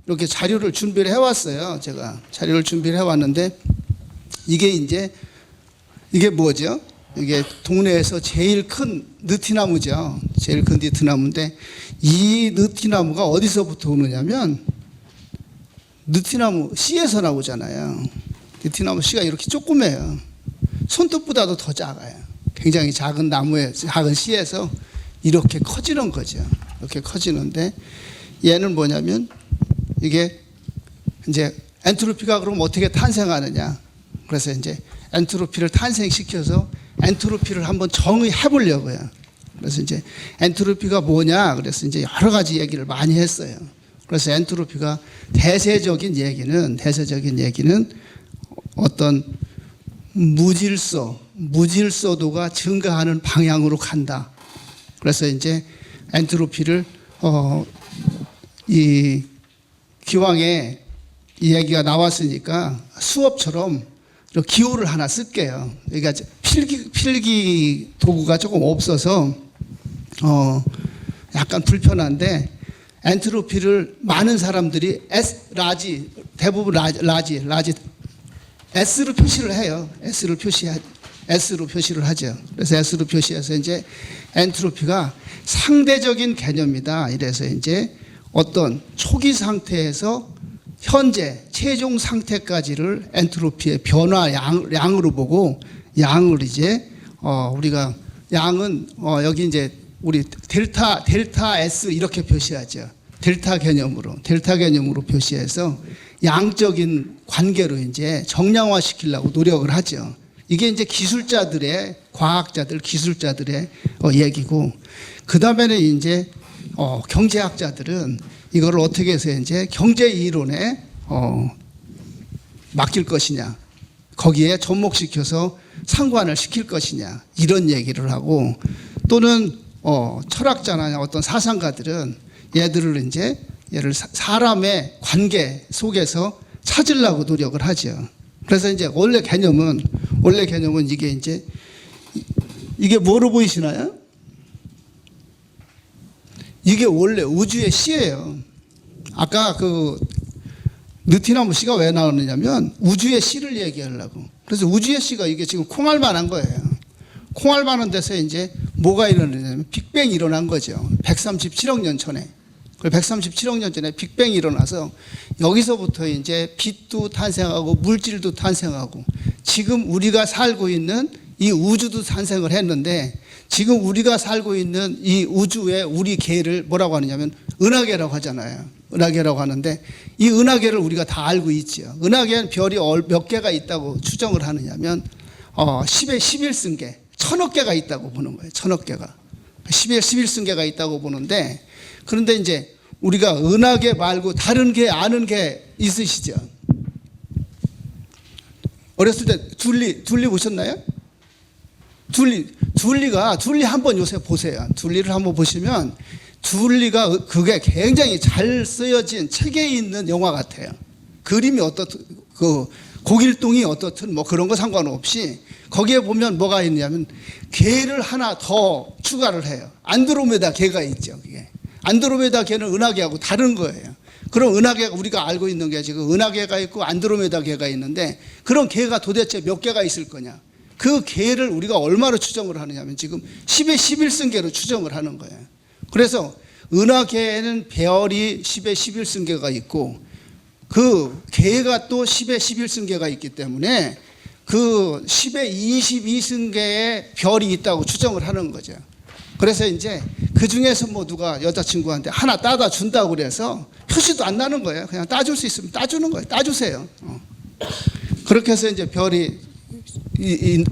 이렇게 자료를 준비를 해왔어요. 제가 자료를 준비를 해왔는데 이게 뭐죠? 이게 동네에서 제일 큰 느티나무죠. 제일 큰 느티나무인데 이 느티나무가 어디서부터 오느냐면 느티나무 씨에서 나오잖아요. 느티나무 씨가 이렇게 조그매요. 손톱보다도 더 작아요. 굉장히 작은 나무에 작은 씨에서 이렇게 커지는 거죠. 이렇게 커지는데 얘는 뭐냐면 이게 이제 엔트로피가 그럼 어떻게 탄생하느냐. 그래서 이제 엔트로피를 탄생시켜서 엔트로피를 한번 정의해 보려고요. 그래서 이제 엔트로피가 뭐냐. 그래서 이제 여러 가지 얘기를 많이 했어요. 그래서 엔트로피가 대세적인 얘기는 어떤 무질서도가 증가하는 방향으로 간다. 그래서 이제 엔트로피를 이 기왕에 이 얘기가 나왔으니까 수업처럼 기호를 하나 쓸게요. 그러니까 필기 도구가 조금 없어서 약간 불편한데 엔트로피를 많은 사람들이 대부분 라지 S로 표시를 해요. S로 표시를 하죠. 그래서 S로 표시해서 이제 엔트로피가 상대적인 개념이다. 이래서 이제 어떤 초기 상태에서 현재 최종 상태까지를 엔트로피의 변화 양으로 보고 양을 이제 우리가 양은 여기 이제 우리 델타 S 이렇게 표시하죠. 델타 개념으로 표시해서 양적인 관계로 이제 정량화 시키려고 노력을 하죠. 이게 이제 기술자들의 얘기고, 그 다음에는 이제 경제학자들은 이거를 어떻게 해서 이제 경제 이론에 맡길 것이냐, 거기에 접목시켜서 상관을 시킬 것이냐, 이런 얘기를 하고, 또는 철학자나 어떤 사상가들은 얘를 사람의 관계 속에서 찾으려고 노력을 하죠. 그래서 이제 원래 개념은 이게 뭐로 보이시나요? 이게 원래 우주의 씨예요. 아까 그 느티나무 씨가 왜 나오느냐면 우주의 씨를 얘기하려고. 그래서 우주의 씨가 이게 지금 콩알만한 거예요. 콩알만한 데서 이제 뭐가 일어나냐면 빅뱅이 일어난 거죠. 137억 년 전에. 137억 년 전에 빅뱅이 일어나서 여기서부터 이제 빛도 탄생하고 물질도 탄생하고 지금 우리가 살고 있는 이 우주도 탄생을 했는데, 지금 우리가 살고 있는 이 우주의 우리 계를 뭐라고 하느냐면 은하계라고 하잖아요. 은하계라고 하는데 이 은하계를 우리가 다 알고 있죠. 은하계는 별이 몇 개가 있다고 추정을 하느냐면 10의 11승계 1000억 개가 있다고 보는 거예요. 1000억 개가 10의 11승계가 있다고 보는데, 그런데 이제 우리가 은하계 말고 다른 계 아는 게 있으시죠? 어렸을 때 둘리 보셨나요? 둘리 한번 요새 보세요. 둘리를 한번 보시면 둘리가 그게 굉장히 잘 쓰여진 책에 있는 영화 같아요. 그림이 어떻든 고길동이 어떻든 뭐 그런 거 상관없이 거기에 보면 뭐가 있냐면 계를 하나 더 추가를 해요. 안드로메다 계가 있죠. 그게 안드로메다 계는 은하계하고 다른 거예요. 그럼 은하계가 우리가 알고 있는 게 지금 은하계가 있고 안드로메다 계가 있는데, 그런 계가 도대체 몇 개가 있을 거냐? 그 계를 우리가 얼마로 추정을 하느냐면 지금 10의 11승계로 추정을 하는 거예요. 그래서 은하계에는 별이 10의 11승계가 있고 그 계가 또 10의 11승계가 있기 때문에 그 10의 22승계의 별이 있다고 추정을 하는 거죠. 그래서 이제 그 중에서 뭐 누가 여자친구한테 하나 따다 준다고 그래서 표시도 안 나는 거예요. 그냥 따줄 수 있으면 따주는 거예요. 따주세요. 그렇게 해서 이제 별이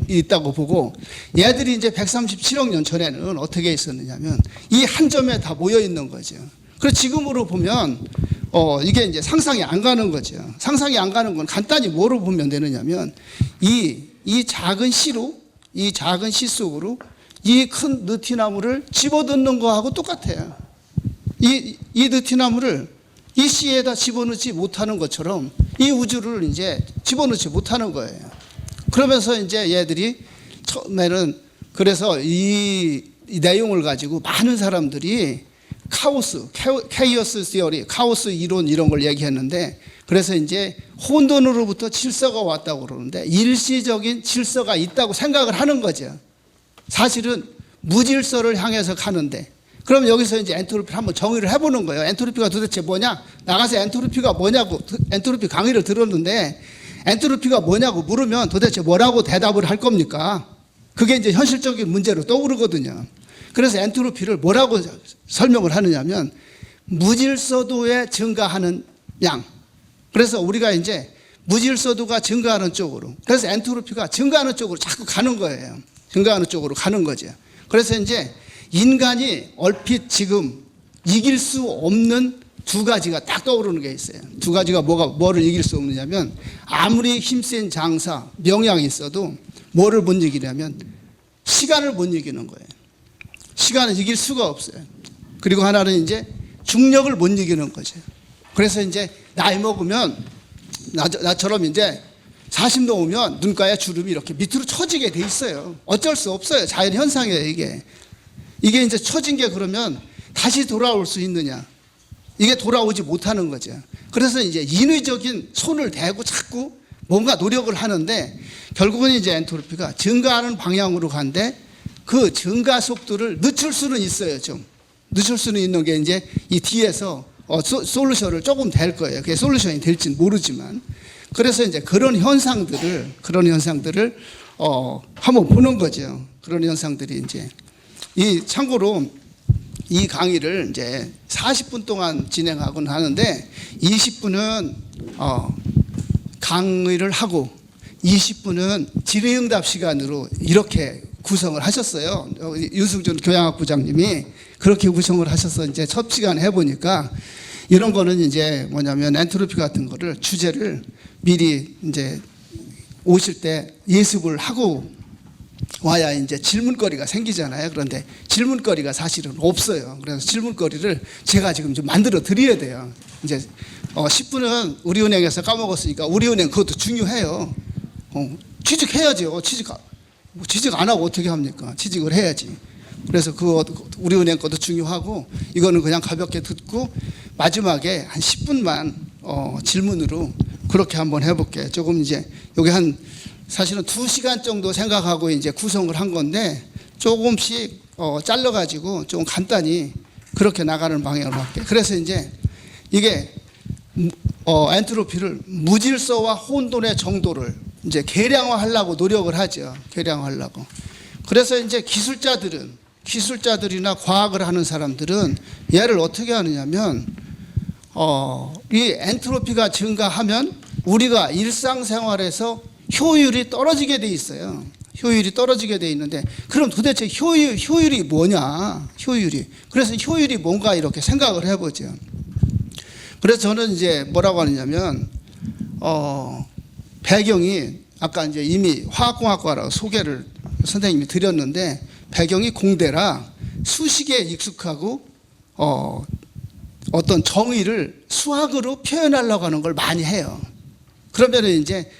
있다고 보고, 얘들이 이제 137억 년 전에는 어떻게 있었느냐면 이 한 점에 다 모여 있는 거죠. 그래서 지금으로 보면 이게 이제 상상이 안 가는 거죠. 상상이 안 가는 건 간단히 뭐로 보면 되느냐면 이 작은 씨 속으로 이 큰 느티나무를 집어넣는 거하고 똑같아요. 이 느티나무를 이 씨에다 집어넣지 못하는 것처럼 이 우주를 이제 집어넣지 못하는 거예요. 그러면서 이제 얘들이 처음에는 그래서 이 내용을 가지고 많은 사람들이 케이오스 시어리, 카오스 이론 이런 걸 얘기했는데, 그래서 이제 혼돈으로부터 질서가 왔다고 그러는데 일시적인 질서가 있다고 생각을 하는 거죠. 사실은 무질서를 향해서 가는데, 그럼 여기서 이제 엔트로피를 한번 정의를 해보는 거예요. 엔트로피가 도대체 뭐냐? 나가서 엔트로피가 뭐냐고 엔트로피 강의를 들었는데 엔트로피가 뭐냐고 물으면 도대체 뭐라고 대답을 할 겁니까? 그게 이제 현실적인 문제로 떠오르거든요. 그래서 엔트로피를 뭐라고 설명을 하느냐면 무질서도에 증가하는 양. 그래서 우리가 이제 무질서도가 증가하는 쪽으로, 그래서 엔트로피가 증가하는 쪽으로 자꾸 가는 거예요. 증가하는 쪽으로 가는 거죠. 그래서 이제 인간이 얼핏 지금 이길 수 없는 두 가지가 딱 떠오르는 게 있어요. 두 가지가 뭐를 이길 수 없느냐면, 아무리 힘센 장사, 명약이 있어도 뭐를 못 이기냐면 시간을 못 이기는 거예요. 시간을 이길 수가 없어요. 그리고 하나는 이제 중력을 못 이기는 거죠. 그래서 이제 나이 먹으면 나처럼 이제 40 넘으면 눈가에 주름이 이렇게 밑으로 처지게 돼 있어요. 어쩔 수 없어요. 자연 현상이에요, 이게. 이게 이제 처진 게 그러면 다시 돌아올 수 있느냐? 이게 돌아오지 못하는 거죠. 그래서 이제 인위적인 손을 대고 자꾸 뭔가 노력을 하는데 결국은 이제 엔트로피가 증가하는 방향으로 간데 그 증가 속도를 늦출 수는 있어요, 좀. 늦출 수는 있는 게 이제 이 뒤에서 솔루션을 조금 될 거예요. 그게 솔루션이 될지는 모르지만. 그래서 이제 그런 현상들을 한번 보는 거죠. 그런 현상들이 이제. 참고로 이 강의를 이제 40분 동안 진행하곤 하는데 20분은 강의를 하고 20분은 질의응답 시간으로 이렇게 구성을 하셨어요. 유승준 교양학부장님이 그렇게 구성을 하셔서 이제 첫 시간에 해보니까 이런 거는 이제 뭐냐면 엔트로피 같은 거를 주제를 미리 이제 오실 때 예습을 하고 와야 이제 질문거리가 생기잖아요. 그런데 질문거리가 사실은 없어요. 그래서 질문거리를 제가 지금 좀 만들어 드려야 돼요. 이제 10분은 우리은행에서 까먹었으니까 우리은행 그것도 중요해요. 취직해야죠. 취직 안 하고 어떻게 합니까? 취직을 해야지. 그래서 우리은행 것도 중요하고 이거는 그냥 가볍게 듣고 마지막에 한 10분만 질문으로 그렇게 한번 해볼게요. 조금 이제 여기 사실은 2시간 정도 생각하고 이제 구성을 한 건데 조금씩 잘라가지고 좀 간단히 그렇게 나가는 방향으로 할게요. 그래서 이제 이게 엔트로피를 무질서와 혼돈의 정도를 이제 계량화하려고 노력을 하죠. 계량화하려고. 그래서 이제 기술자들이나 과학을 하는 사람들은 얘를 어떻게 하느냐면 이 엔트로피가 증가하면 우리가 일상생활에서 효율이 떨어지게 돼 있어요. 효율이 떨어지게 돼 있는데 그럼 도대체 효율이 뭐냐? 그래서 효율이 뭔가 이렇게 생각을 해보죠. 그래서 저는 이제 뭐라고 하느냐면 배경이 아까 이제 이미 화학공학과라고 소개를 선생님이 드렸는데 배경이 공대라 수식에 익숙하고 어떤 정의를 수학으로 표현하려고 하는 걸 많이 해요. 그러면 이제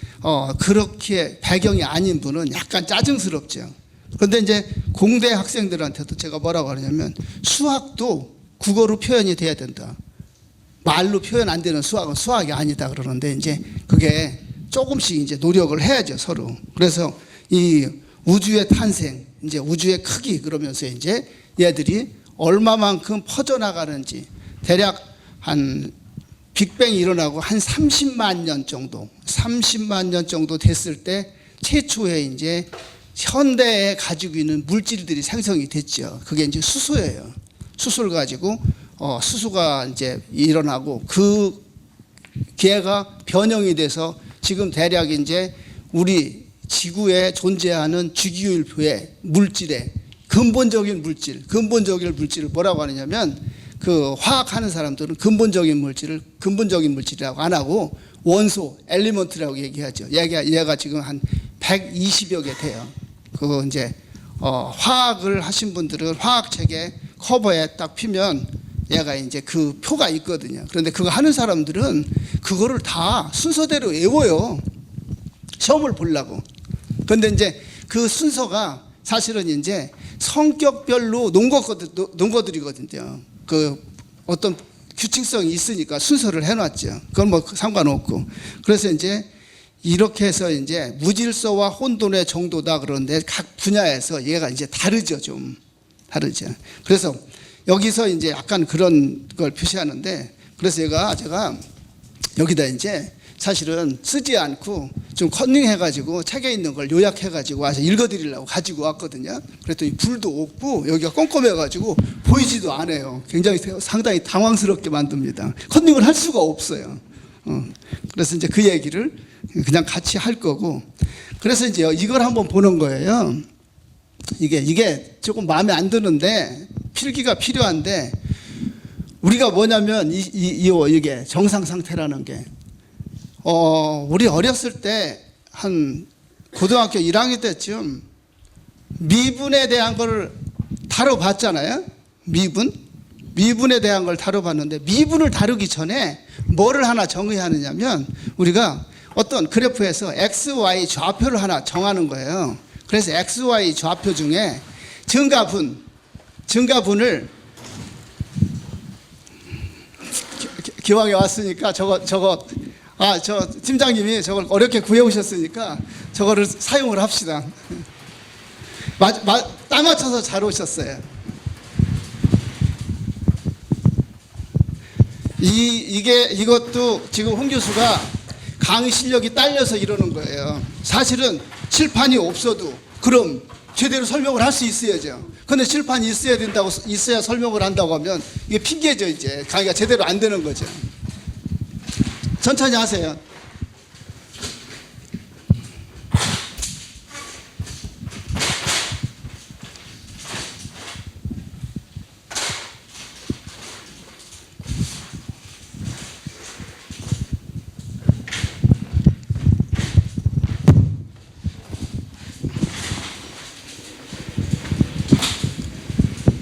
그렇게 배경이 아닌 분은 약간 짜증스럽죠. 그런데 이제 공대 학생들한테도 제가 뭐라고 하냐면 수학도 국어로 표현이 돼야 된다. 말로 표현 안 되는 수학은 수학이 아니다 그러는데 이제 그게 조금씩 이제 노력을 해야죠, 서로. 그래서 이 우주의 탄생, 이제 우주의 크기 그러면서 이제 얘들이 얼마만큼 퍼져나가는지 대략 한 빅뱅이 일어나고 한 30만 년 정도 됐을 때 최초에 이제 현대에 가지고 있는 물질들이 생성이 됐죠. 그게 이제 수소예요. 수소를 가지고 수소가 이제 일어나고 그 걔가 변형이 돼서 지금 대략 이제 우리 지구에 존재하는 주기율표의 물질의 근본적인 물질을 뭐라고 하느냐면 그 화학하는 사람들은 근본적인 물질이라고 안 하고 원소, 엘리먼트라고 얘기하죠. 얘가 지금 한 120여 개 돼요. 그거 이제 화학을 하신 분들은 화학책에 커버에 딱 피면 얘가 이제 그 표가 있거든요. 그런데 그거 하는 사람들은 그거를 다 순서대로 외워요. 시험을 보려고. 그런데 이제 그 순서가 사실은 이제 성격별로 논 것들이거든요. 그 어떤 규칙성이 있으니까 순서를 해놨죠. 그건 뭐 상관없고. 그래서 이제 이렇게 해서 이제 무질서와 혼돈의 정도다 그러는데 각 분야에서 얘가 이제 다르죠. 좀 다르죠. 그래서 여기서 이제 약간 그런 걸 표시하는데, 그래서 제가 여기다 이제 사실은 쓰지 않고 좀 컨닝해가지고 책에 있는 걸 요약해가지고 와서 읽어드리려고 가지고 왔거든요. 그랬더니 불도 없고 여기가 꼼꼼해가지고 보이지도 않아요. 굉장히 상당히 당황스럽게 만듭니다. 컨닝을 할 수가 없어요. 그래서 이제 그 얘기를 그냥 같이 할 거고, 그래서 이제 이걸 한번 보는 거예요. 이게 조금 마음에 안 드는데 필기가 필요한데, 우리가 뭐냐면 이게 정상 상태라는 게 우리 어렸을 때 한 고등학교 1학년 때쯤 미분에 대한 걸 다뤄봤잖아요. 미분에 대한 걸 다뤄봤는데, 미분을 다루기 전에 뭐를 하나 정의하느냐면 우리가 어떤 그래프에서 x, y 좌표를 하나 정하는 거예요. 그래서 x, y 좌표 중에 증가분을 기왕에 왔으니까 저 팀장님이 저걸 어렵게 구해오셨으니까 저거를 사용을 합시다. 딱 맞춰서 잘 오셨어요. 이것도 지금 홍 교수가 강의 실력이 딸려서 이러는 거예요. 사실은 칠판이 없어도 그럼 제대로 설명을 할 수 있어야죠. 근데 칠판이 있어야 설명을 한다고 하면 이게 핑계죠. 이제 강의가 제대로 안 되는 거죠. 천천히 하세요.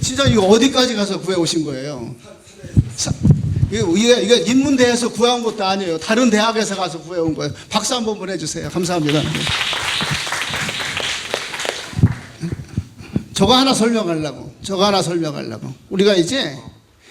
진짜 이거 어디까지 가서 구해오신 거예요? 이게 인문대에서 구해온 것도 아니에요. 다른 대학에서 가서 구해온 거예요. 박수 한번 보내주세요. 감사합니다. 저거 하나 설명하려고. 우리가 이제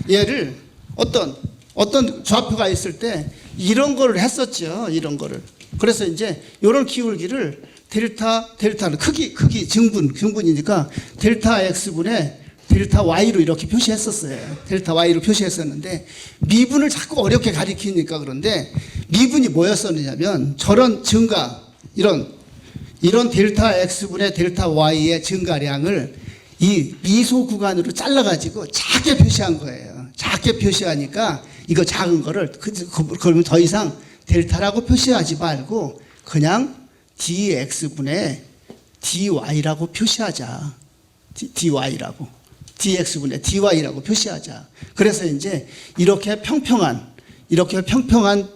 얘를 어떤 좌표가 있을 때 이런 거를 했었죠. 이런 거를. 그래서 이제 이런 기울기를 델타는 크기 증분이니까 델타 x분의 델타 y로 이렇게 표시했었어요. 델타 y로 표시했었는데 미분을 자꾸 어렵게 가리키니까 그런데 미분이 뭐였었느냐면 저런 증가 이런 델타 x분의 델타 y의 증가량을 이 미소 구간으로 잘라가지고 작게 표시한 거예요. 작게 표시하니까 이거 작은 거를 그러면 더 이상 델타라고 표시하지 말고 그냥 dx분의 dy라고 표시하자. dx분의 dy라고 표시하자. 그래서 이제 이렇게 평평한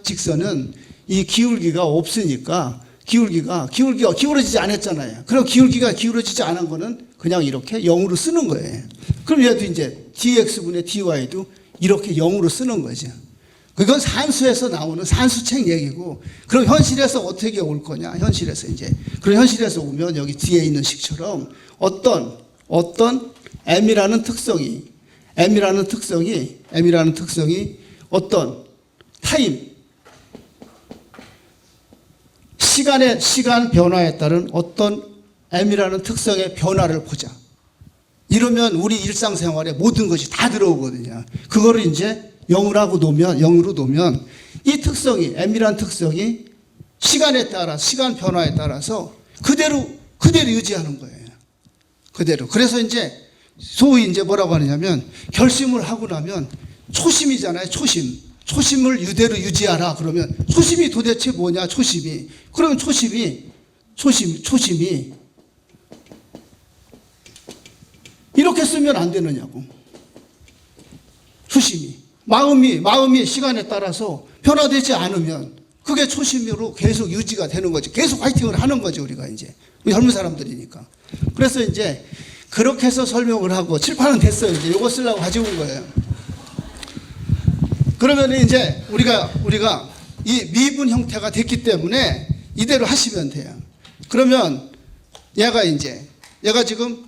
직선은 이 기울기가 없으니까 기울기가 기울어지지 않았잖아요. 그럼 기울기가 기울어지지 않은 거는 그냥 이렇게 0으로 쓰는 거예요. 그럼 얘도 이제 dx분의 dy도 이렇게 0으로 쓰는 거죠. 그건 산수에서 나오는 산수책 얘기고, 그럼 현실에서 어떻게 올 거냐? 그럼 현실에서 오면 여기 뒤에 있는 식처럼 어떤 m이라는 특성이 어떤 타임 시간 변화에 따른 어떤 m이라는 특성의 변화를 보자. 이러면 우리 일상생활에 모든 것이 다 들어오거든요. 그거를 이제 0으로 놓으면 이 특성이 m이라는 특성이 시간 변화에 따라서 그대로 유지하는 거예요. 그래서 이제 소위 이제 뭐라고 하느냐면 결심을 하고 나면 초심이잖아요. 초심을 이대로 유지하라. 그러면 초심이 도대체 뭐냐? 그러면 초심이 이렇게 쓰면 안 되느냐고. 마음이 시간에 따라서 변화되지 않으면 그게 초심으로 계속 유지가 되는 거지. 계속 화이팅을 하는 거죠. 우리 젊은 사람들이니까. 그래서 이제 그렇게 해서 설명을 하고 칠판은 됐어요. 이제 이거 쓰려고 가지고 온 거예요. 그러면 이제 우리가 이 미분 형태가 됐기 때문에 이대로 하시면 돼요. 그러면 얘가 지금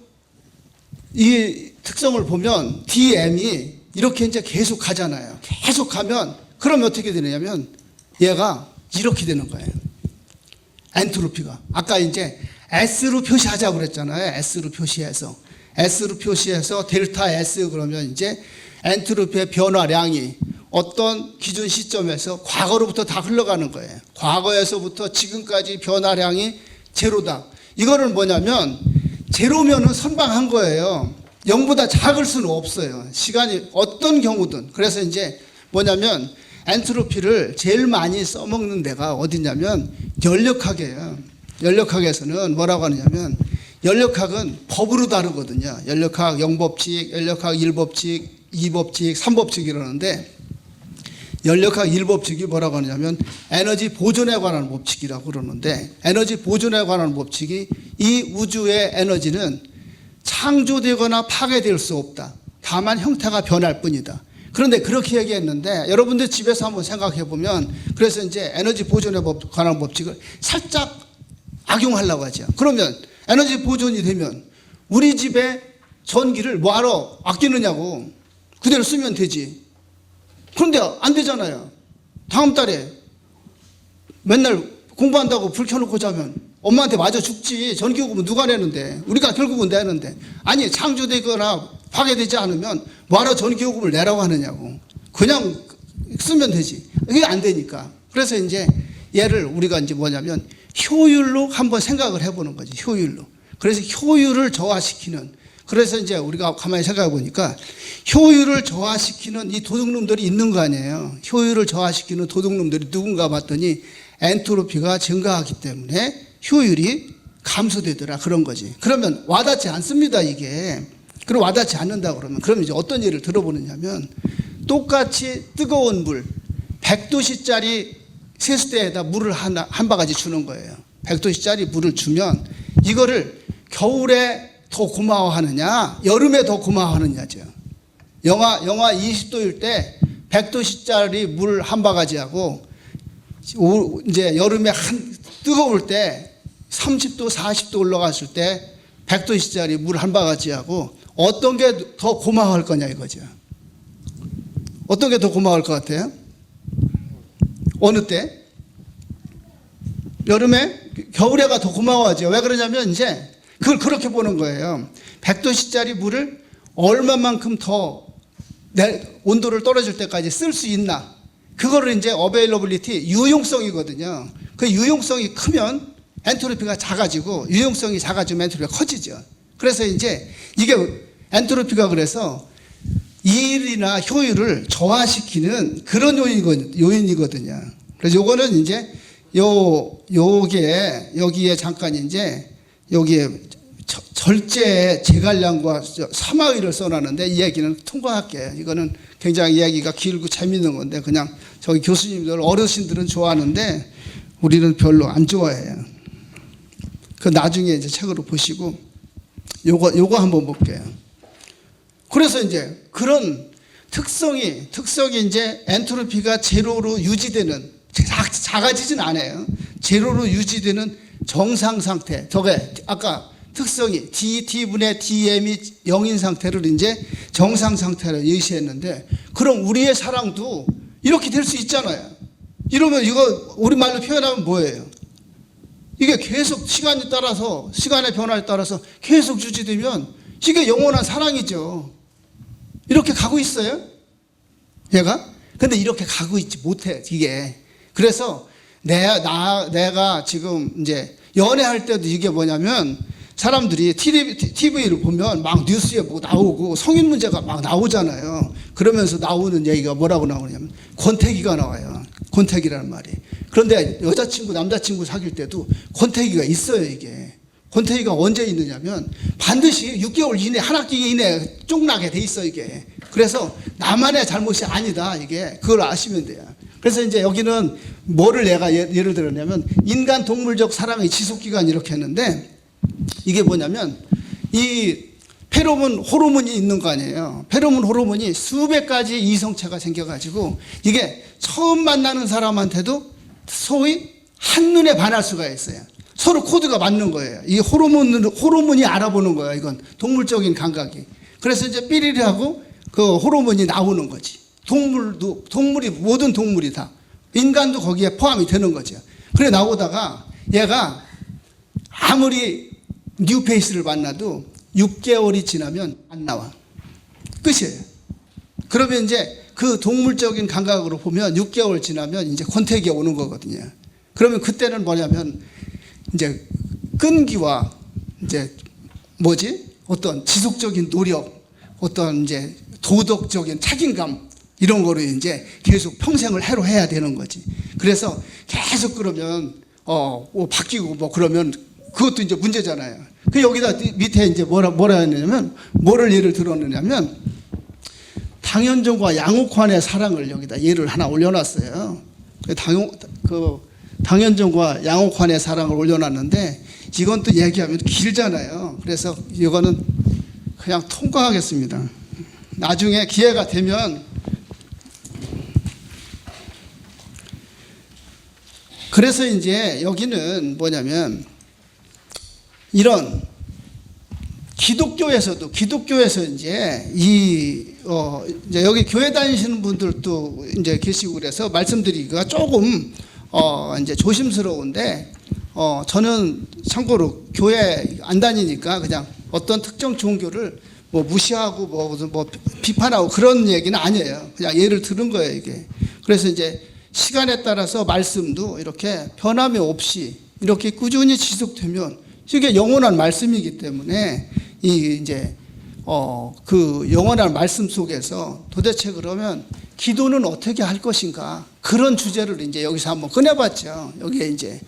이 특성을 보면 DM이 이렇게 이제 계속 가잖아요. 계속 가면 그러면 어떻게 되느냐면 얘가 이렇게 되는 거예요. 엔트로피가. 아까 이제 S로 표시하자고 그랬잖아요. S로 표시해서. S로 표시해서 델타 S 그러면 이제 엔트로피의 변화량이 어떤 기준 시점에서 과거로부터 다 흘러가는 거예요. 과거에서부터 지금까지 변화량이 제로다. 이거는 뭐냐면 제로면은 선방한 거예요. 0보다 작을 수는 없어요. 시간이 어떤 경우든. 그래서 이제 뭐냐면 엔트로피를 제일 많이 써먹는 데가 어디냐면 연력학이에요. 연력학에서는 뭐라고 하느냐면 연력학은 법으로 다루거든요. 연력학 0법칙, 연력학 1법칙, 2법칙, 3법칙 이러는데 연력학 1법칙이 뭐라고 하냐면 에너지 보존에 관한 법칙이라고 그러는데 에너지 보존에 관한 법칙이 이 우주의 에너지는 창조되거나 파괴될 수 없다. 다만 형태가 변할 뿐이다. 그런데 그렇게 얘기했는데 여러분들 집에서 한번 생각해 보면 그래서 이제 에너지 보존에 관한 법칙을 살짝 악용하려고 하죠. 그러면 에너지 보존이 되면 우리 집에 전기를 뭐하러 아끼느냐고 그대로 쓰면 되지. 그런데 안 되잖아요. 다음 달에 맨날 공부한다고 불 켜놓고 자면 엄마한테 맞아 죽지. 전기요금은 누가 내는데 우리가 결국은 내는데 아니 창조되거나 파괴되지 않으면 뭐하러 전기요금을 내라고 하느냐고. 그냥 쓰면 되지. 이게 안 되니까. 그래서 이제 얘를 우리가 이제 뭐냐면 효율로 한번 생각을 해보는 거지. 효율로. 그래서 효율을 저하시키는. 그래서 이제 우리가 가만히 생각해 보니까 효율을 저하시키는 이 도둑놈들이 있는 거 아니에요. 효율을 저하시키는 도둑놈들이 누군가 봤더니 엔트로피가 증가하기 때문에 효율이 감소되더라. 그런 거지. 그러면 와닿지 않습니다. 이게. 그럼 와닿지 않는다 그러면 이제 어떤 예를 들어보느냐면 똑같이 뜨거운 물 100도씨짜리 세수대에다 물을 한 바가지 주는 거예요. 100도씨짜리 물을 주면 이거를 겨울에 더 고마워하느냐 여름에 더 고마워하느냐죠. 영하 20도일 때 100도씨짜리 물 한 바가지하고 이제 여름에 뜨거울 때 30도 40도 올라갔을 때 100도씨짜리 물 한 바가지하고 어떤 게 더 고마워할 거냐 이거죠. 어떤 게 더 고마워할 것 같아요? 어느 때? 여름에? 겨울에가 더 고마워하죠. 왜 그러냐면 이제 그걸 그렇게 보는 거예요. 100도씨짜리 물을 얼마만큼 더 온도를 떨어질 때까지 쓸 수 있나. 그거를 이제 어베일러빌리티 유용성이거든요. 그 유용성이 크면 엔트로피가 작아지고 유용성이 작아지면 엔트로피가 커지죠. 그래서 이제 이게 엔트로피가 그래서 일이나 효율을 저하시키는 그런 요인이거든요. 그래서 요거는 이제 여기에 잠깐 이제 여기에 절제 제갈량과 사마의를 써놨는데 이 얘기는 통과할게요. 이거는 굉장히 이야기가 길고 재밌는 건데 그냥 저기 교수님들 어르신들은 좋아하는데 우리는 별로 안 좋아해요. 그 나중에 이제 책으로 보시고 요거 한번 볼게요. 그래서 이제 그런 특성이 이제 엔트로피가 제로로 유지되는 작아지진 않아요. 제로로 유지되는 정상 상태. 저게 아까 특성이 D분의 DM이 0인 상태를 이제 정상 상태로 예시했는데 그럼 우리의 사랑도 이렇게 될 수 있잖아요. 이러면 이거 우리말로 표현하면 뭐예요? 이게 계속 시간에 따라서 시간의 변화에 따라서 계속 유지되면 이게 영원한 사랑이죠. 이렇게 가고 있어요? 얘가? 근데 이렇게 가고 있지 못해 이게. 그래서 내가 지금 이제 연애할 때도 이게 뭐냐면 사람들이 TV를 보면 막 뉴스에 뭐 나오고 성인 문제가 막 나오잖아요. 그러면서 나오는 얘기가 뭐라고 나오냐면 권태기가 나와요. 권태기라는 말이. 그런데 여자친구 남자친구 사귈 때도 권태기가 있어요. 이게 권태기가 언제 있느냐면 반드시 6개월 이내 한 학기 이내에 쫑나게 돼 있어 이게. 그래서 나만의 잘못이 아니다 이게. 그걸 아시면 돼요. 그래서 이제 여기는 뭐를 내가 예를 들었냐면 인간 동물적 사랑의 지속기간 이렇게 했는데 이게 뭐냐면 이 페로몬 호르몬이 있는 거 아니에요. 페로몬 호르몬이 수백 가지 이성체가 생겨가지고 이게 처음 만나는 사람한테도 소위 한눈에 반할 수가 있어요. 서로 코드가 맞는 거예요. 이 호르몬이 알아보는 거예요. 이건 동물적인 감각이. 그래서 이제 삐리리하고 그 호르몬이 나오는 거지. 동물이 모든 동물이 다 인간도 거기에 포함이 되는 거죠. 그래 나오다가 얘가 아무리 뉴페이스를 만나도 6개월이 지나면 안 나와. 끝이에요. 그러면 이제 그 동물적인 감각으로 보면 6개월 지나면 이제 권태기가 오는 거거든요. 그러면 그때는 뭐냐면 이제 끈기와 이제 어떤 지속적인 노력, 어떤 이제 도덕적인 책임감 이런 거로 이제 계속 평생을 해야 되는 거지. 그래서 계속 그러면 바뀌고 뭐 그러면 그것도 이제 문제잖아요. 그 여기다 밑에 이제 뭐라 했냐면 뭐를 예를 들었느냐면 당현종과 양옥환의 사랑을 여기다 예를 하나 올려놨어요. 당현종과 양옥환의 사랑을 올려놨는데 이건 또 얘기하면 길잖아요. 그래서 이거는 그냥 통과하겠습니다. 나중에 기회가 되면. 그래서 이제 여기는 뭐냐면 이런 기독교에서 이제 이제 여기 교회 다니시는 분들도 이제 계시고 그래서 말씀드리기가 조금 이제 조심스러운데 저는 참고로 교회 안 다니니까 그냥 어떤 특정 종교를 뭐 무시하고 뭐 비판하고 그런 얘기는 아니에요. 그냥 예를 들은 거예요, 이게. 그래서 이제 시간에 따라서 말씀도 이렇게 변함이 없이 이렇게 꾸준히 지속되면 이게 영원한 말씀이기 때문에 이제 그 영원한 말씀 속에서 도대체 그러면 기도는 어떻게 할 것인가 그런 주제를 이제 여기서 한번 꺼내봤죠. 여기에 이제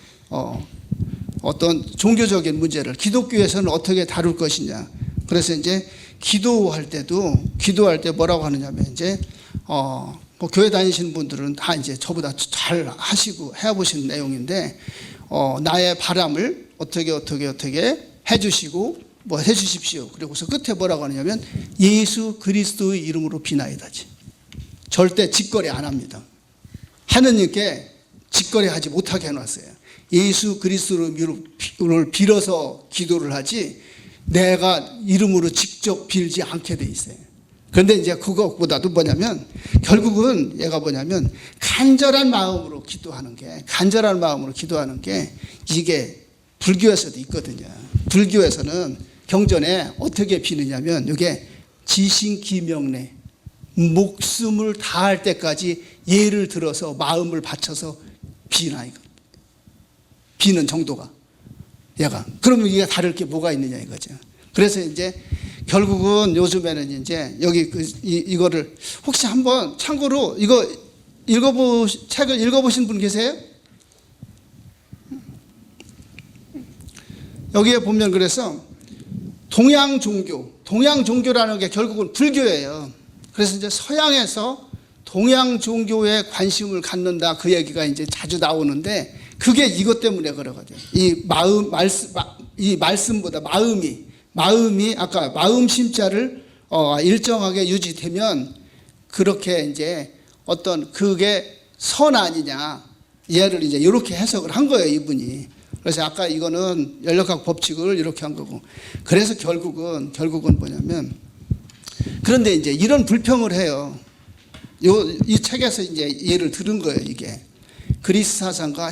어떤 종교적인 문제를 기독교에서는 어떻게 다룰 것이냐. 그래서 이제 기도할 때 뭐라고 하느냐면 이제 뭐 교회 다니시는 분들은 다 이제 저보다 잘 하시고 해보신 내용인데 나의 바람을 어떻게 해주시고 뭐 해주십시오. 그리고서 끝에 뭐라고 하느냐면 예수 그리스도의 이름으로 비나이다지. 절대 직거래 안 합니다. 하느님께 직거래하지 못하게 해놨어요. 예수 그리스도를 빌어서 기도를 하지 내가 이름으로 직접 빌지 않게 돼 있어요. 그런데 이제 그것보다도 뭐냐면 결국은 얘가 뭐냐면 간절한 마음으로 기도하는 게 이게 불교에서도 있거든요. 불교에서는 경전에 어떻게 비느냐면 이게 지신기명래 목숨을 다할 때까지 예를 들어서 마음을 바쳐서 비나 이거. 비는 정도가 얘가. 그러면 이게 다를 게 뭐가 있느냐 이거죠. 그래서 이제 결국은 요즘에는 이제 여기 이거를 혹시 한번 참고로 이거 책을 읽어보신 분 계세요? 여기에 보면 그래서 동양 종교라는 게 결국은 불교예요. 그래서 이제 서양에서 동양 종교에 관심을 갖는다 그 얘기가 이제 자주 나오는데 그게 이것 때문에 그러거든요. 이 말씀보다 마음이 아까 마음 심자를 일정하게 유지되면 그렇게 이제 어떤 그게 선 아니냐 얘를 이제 이렇게 해석을 한 거예요, 이분이. 그래서 아까 이거는 연력학 법칙을 이렇게 한 거고. 그래서 결국은 뭐냐면 그런데 이제 이런 불평을 해요. 이 책에서 이제 예를 들은 거예요, 이게. 그리스 사상가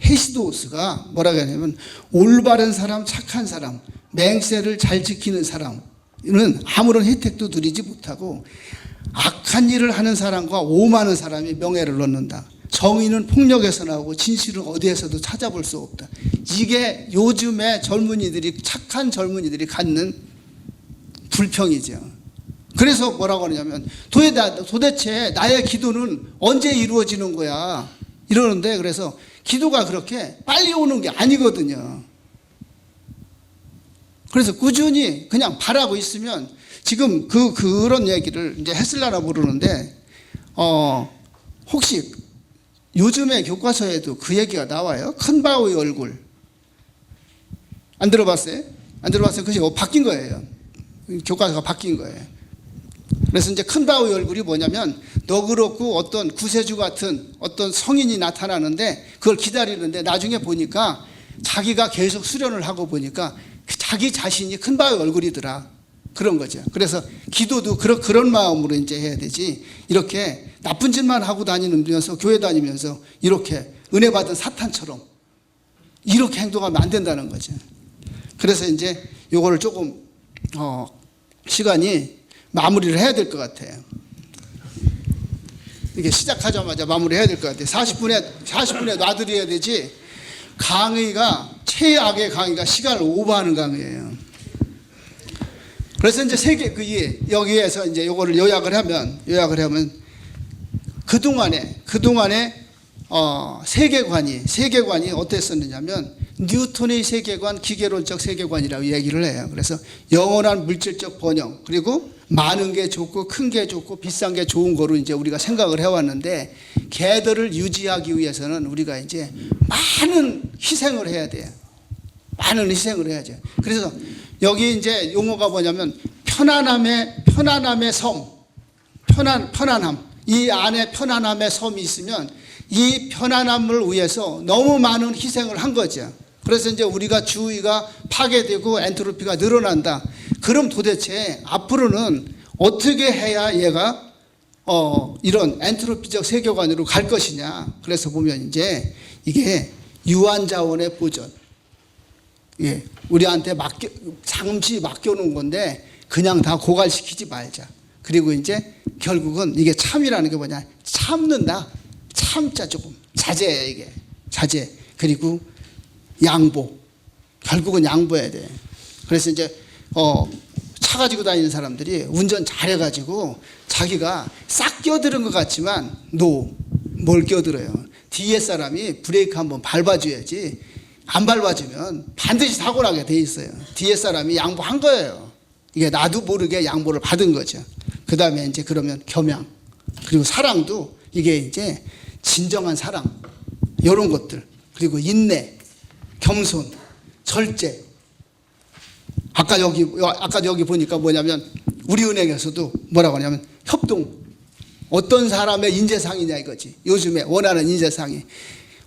헤시도스가 뭐라고 하냐면 올바른 사람, 착한 사람, 맹세를 잘 지키는 사람은 아무런 혜택도 누리지 못하고 악한 일을 하는 사람과 오만한 사람이 명예를 얻는다. 정의는 폭력에서 나오고 진실은 어디에서도 찾아볼 수 없다. 이게 요즘에 착한 젊은이들이 갖는 불평이죠. 그래서 뭐라고 하냐면 도대체 나의 기도는 언제 이루어지는 거야 이러는데 그래서 기도가 그렇게 빨리 오는 게 아니거든요. 그래서 꾸준히 그냥 바라고 있으면 지금 그런 얘기를 이제 했을라나 모르는데 혹시 요즘에 교과서에도 그 얘기가 나와요. 큰 바위의 얼굴. 안 들어봤어요? 안 들어봤어요? 그게 바뀐 거예요. 교과서가 바뀐 거예요. 그래서 이제 큰 바위의 얼굴이 뭐냐면 너그럽고 어떤 구세주 같은 어떤 성인이 나타나는데 그걸 기다리는데 나중에 보니까 자기가 계속 수련을 하고 보니까 자기 자신이 큰 바위의 얼굴이더라. 그런 거죠. 그래서 기도도 그런 마음으로 이제 해야 되지. 이렇게 나쁜 짓만 하고 다니면서 교회 다니면서 이렇게 은혜 받은 사탄처럼 이렇게 행동하면 안 된다는 거죠. 그래서 이제 요거를 조금 시간이 마무리를 해야 될 것 같아요. 이게 시작하자마자 마무리해야 될 것 같아요. 40분에 놔드려야 되지. 강의가 최악의 강의가 시간을 오버하는 강의예요. 그래서 이제 여기에서 이제 요거를 요약을 하면 그동안에 세계관이 어땠었느냐면 뉴턴의 세계관, 기계론적 세계관이라고 얘기를 해요. 그래서 영원한 물질적 번영, 그리고 많은 게 좋고 큰 게 좋고 비싼 게 좋은 거로 이제 우리가 생각을 해왔는데, 걔들을 유지하기 위해서는 우리가 이제 많은 희생을 해야 돼요. 많은 희생을 해야죠. 그래서 여기 이제 용어가 뭐냐면 편안함의 섬, 편안함. 이 안에 편안함의 섬이 있으면 이 편안함을 위해서 너무 많은 희생을 한 거죠. 그래서 이제 우리가 주의가 파괴되고 엔트로피가 늘어난다. 그럼 도대체 앞으로는 어떻게 해야 얘가 이런 엔트로피적 세계관으로 갈 것이냐. 그래서 보면 이제 이게 유한자원의 보전. 예, 우리한테 잠시 맡겨놓은 건데 그냥 다 고갈시키지 말자. 그리고 이제 결국은 이게 참이라는 게 뭐냐. 참는다. 참자 조금. 자제해 이게. 자제. 그리고 양보. 결국은 양보해야 돼. 그래서 이제 차 가지고 다니는 사람들이 운전 잘해가지고 자기가 싹 끼어드는 것 같지만 뭘 끼어들어요. 뒤에 사람이 브레이크 한번 밟아줘야지. 안 밟아주면 반드시 사고 나게 돼 있어요. 뒤에 사람이 양보한 거예요. 이게 나도 모르게 양보를 받은 거죠. 그 다음에 이제 그러면 겸양, 그리고 사랑도 이게 이제 진정한 사랑, 이런 것들, 그리고 인내, 겸손, 절제. 아까 여기 보니까 뭐냐면 우리 은행에서도 뭐라고 하냐면 협동. 어떤 사람의 인재상이냐 이거지. 요즘에 원하는 인재상이.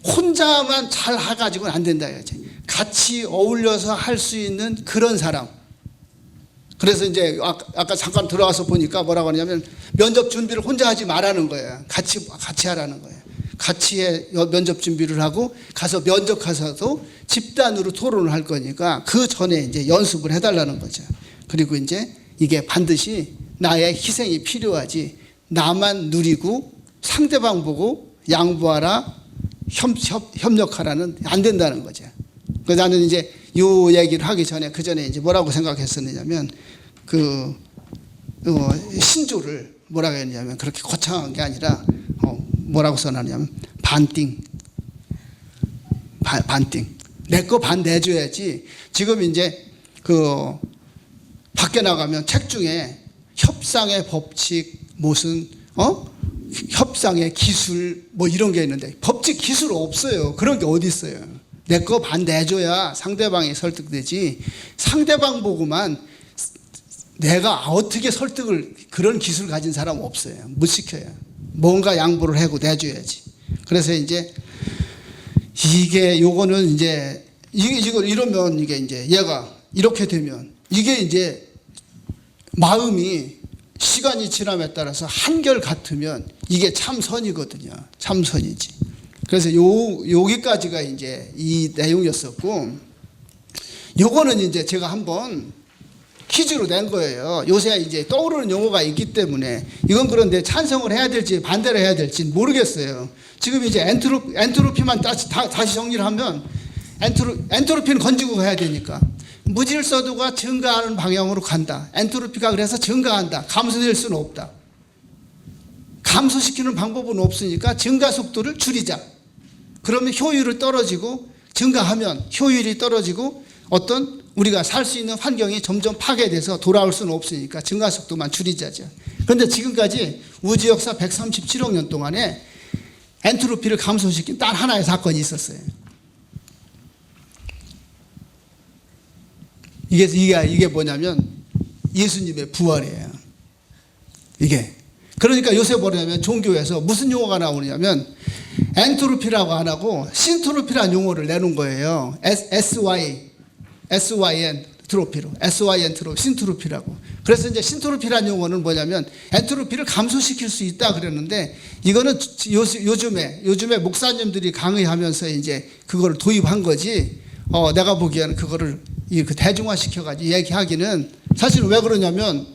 혼자만 잘 해가지고는 안 된다 이거지. 같이 어울려서 할 수 있는 그런 사람. 그래서 이제 아까 잠깐 들어가서 보니까 뭐라고 하냐면 면접 준비를 혼자 하지 말라는 거예요. 같이 하라는 거예요. 같이 면접 준비를 하고 가서 면접가서도 집단으로 토론을 할 거니까 그 전에 이제 연습을 해달라는 거죠. 그리고 이제 이게 반드시 나의 희생이 필요하지. 나만 누리고 상대방 보고 양보하라, 협력하라는 안 된다는 거죠. 그래서 나는 이제 이 얘기를 하기 전에 그 전에 이제 뭐라고 생각했었느냐면 신조를 뭐라고 했냐면 그렇게 거창한 게 아니라 뭐라고 써놨냐면 반띵. 내 거 반 내줘야지. 지금 이제 밖에 나가면 책 중에 협상의 법칙 무슨 협상의 기술 뭐 이런 게 있는데 법칙 기술 없어요. 그런 게 어디 있어요. 내 거 반 내줘야 상대방이 설득되지. 상대방 보고만 내가 어떻게 설득을 그런 기술 가진 사람 없어요. 못 시켜요. 뭔가 양보를 하고 내줘야지. 그래서 이제 요거는 이제 이러면 이게 이제 얘가 이렇게 되면 이게 이제 마음이 시간이 지남에 따라서 한결 같으면 이게 참선이거든요. 참선이지. 그래서 여기까지가 이제 이 내용이었었고, 요거는 이제 제가 한번 퀴즈로 낸 거예요. 요새 이제 떠오르는 용어가 있기 때문에 이건 그런데 찬성을 해야 될지 반대를 해야 될지 모르겠어요. 지금 이제 엔트로피만 다시 정리를 하면 엔트로피는 건지고 가야 되니까 무질서도가 증가하는 방향으로 간다. 엔트로피가 그래서 증가한다. 감소될 수는 없다. 감소시키는 방법은 없으니까 증가 속도를 줄이자. 그러면 효율이 떨어지고 증가하면 효율이 떨어지고 어떤 우리가 살 수 있는 환경이 점점 파괴돼서 돌아올 수는 없으니까 증가 속도만 줄이자죠. 그런데 지금까지 우주 역사 137억 년 동안에 엔트로피를 감소시킨 단 하나의 사건이 있었어요. 이게 뭐냐면 예수님의 부활이에요. 이게. 그러니까 요새 뭐냐면 종교에서 무슨 용어가 나오냐면 엔트로피라고 안 하고 신트로피라는 용어를 내놓은 거예요. SYN 트로피로 SY 엔트로피, 신트로피라고. 그래서 이제 신트로피라는 용어는 뭐냐면 엔트로피를 감소시킬 수 있다 그랬는데 이거는 요즘에 목사님들이 강의하면서 이제 그걸 도입한 거지. 내가 보기에는 그거를 대중화시켜가지고 얘기하기는 사실 왜 그러냐면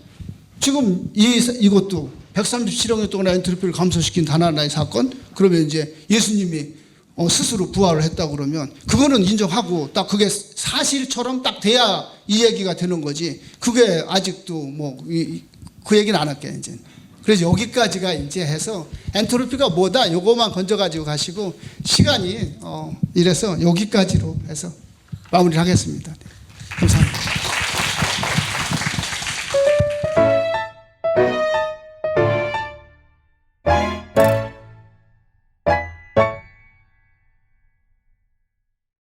지금 이것도 137억 년 동안 엔트로피를 감소시킨 단 하나의 사건. 그러면 이제 예수님이 스스로 부활을 했다고 그러면 그거는 인정하고 딱 그게 사실처럼 딱 돼야 이 얘기가 되는 거지. 그게 아직도 그 얘기는 안 할게요 이제. 그래서 여기까지가 이제 해서 엔트로피가 뭐다 요거만 건져 가지고 가시고 시간이 이래서 여기까지로 해서 마무리를 하겠습니다. 감사합니다.